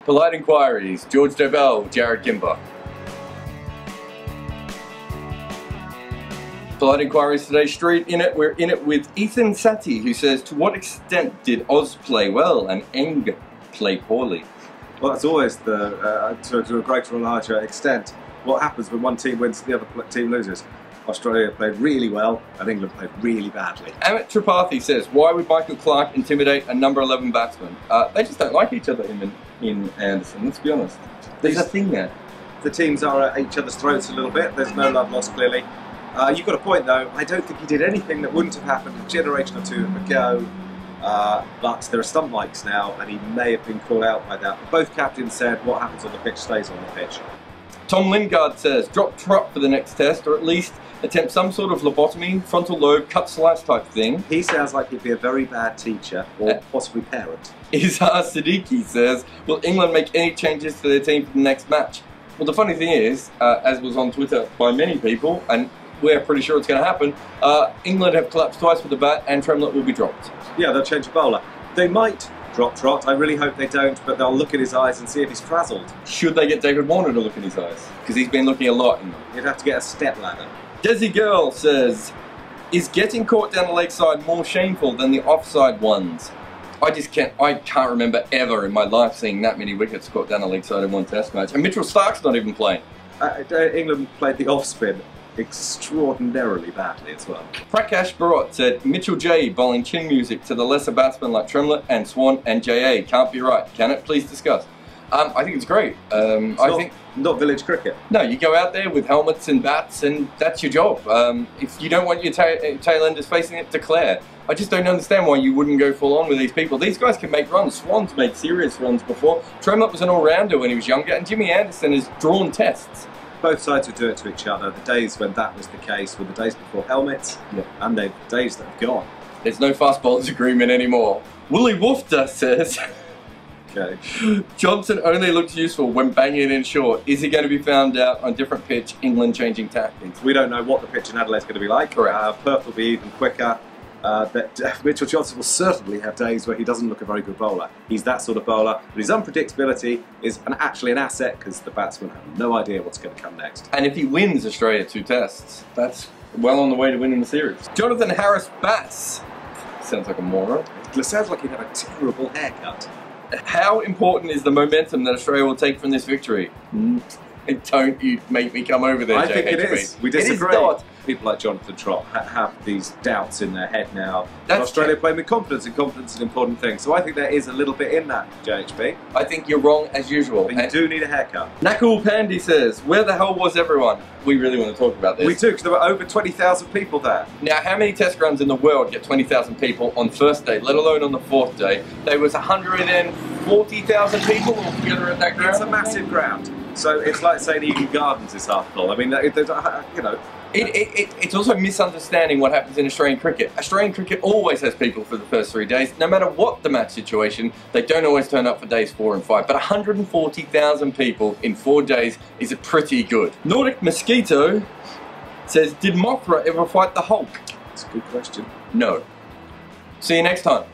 Polite inquiries, George Dobell, Jarrod, Kimber. Polite inquiries today, straight in it. We're in it with Ethan Sati, who says, to what extent did Oz play well and Eng play poorly? Well, that's always to a greater or larger extent, what happens when one team wins and the other team loses. Australia played really well and England played really badly. Amit Tripathi says, why would Michael Clarke intimidate a number 11 batsman? They just don't like each other, him and Anderson, let's be honest. There's a thing there. The teams are at each other's throats a little bit. There's no love lost, clearly. You've got a point, though. I don't think he did anything that wouldn't have happened a generation or two ago. But there are stump mics now, and he may have been called out by that. But both captains said what happens on the pitch stays on the pitch. Tom Lingard says, drop Trott for the next test, or at least attempt some sort of lobotomy, frontal lobe, cut slice type thing. He sounds like he'd be a very bad teacher, or possibly parent. Izhar Siddiqui says, will England make any changes to their team for the next match? Well, the funny thing is, as was on Twitter by many people, and we're pretty sure it's going to happen, England have collapsed twice with the bat and Tremlett will be dropped. Yeah, they'll change a bowler. They might drop Trott, I really hope they don't, but they'll look at his eyes and see if he's frazzled. Should they get David Warner to look in his eyes? Because he's been looking a lot in them. You'd have to get a step ladder. Desi Girl says, is getting caught down the leg side more shameful than the offside ones? I can't remember ever in my life seeing that many wickets caught down the leg side in one test match. And Mitchell Stark's not even playing. England played the off spin extraordinarily badly as well. Prakash Barot said, Mitchell J bowling chin music to the lesser batsmen like Tremlett and Swan and JA. Can't be right. Can it? Please discuss. I think it's great. Not village cricket. No, you go out there with helmets and bats and that's your job. If you don't want your tail enders facing it, declare. I just don't understand why you wouldn't go full on with these people. These guys can make runs. Swan's made serious runs before. Tremlett was an all-rounder when he was younger, and Jimmy Anderson has drawn tests. Both sides would do it to each other. The days when that was the case were the days before helmets, and the days that have gone. There's no fast bowlers agreement anymore. Willie Woofter says, okay. Johnson only looks useful when banging in short. Is he going to be found out on different pitch, England changing tactics? We don't know what the pitch in Adelaide's going to be like. Correct. Perth will be even quicker. Mitchell Johnson will certainly have days where he doesn't look a very good bowler. He's that sort of bowler, but his unpredictability is actually an asset because the batsmen have no idea what's going to come next. And if he wins Australia 2 tests, that's well on the way to winning the series. Jonathan Harris Bass. Sounds like a moron. It sounds like he had a terrible haircut. How important is the momentum that Australia will take from this victory? Don't you make me come over there, I think it is. We disagree. It is not. People like Jonathan Trott have these doubts in their head now. Australia playing with confidence, and confidence is an important thing. So I think there is a little bit in that, JHB. I think you're wrong as usual. But you do need a haircut. Nakul Pandy says, where the hell was everyone? We really want to talk about this. We do, because there were over 20,000 people there. Now, how many test grounds in the world get 20,000 people on first day, let alone on the 4th day? There was 140,000 people altogether at that ground. It's a massive ground. So it's like saying Eden Gardens is half full. I mean, you know. It's also misunderstanding what happens in Australian cricket. Australian cricket always has people for the first 3 days. No matter what the match situation, they don't always turn up for days 4 and 5. But 140,000 people in 4 days is pretty good. Nordic Mosquito says, did Mothra ever fight the Hulk? That's a good question. No. See you next time.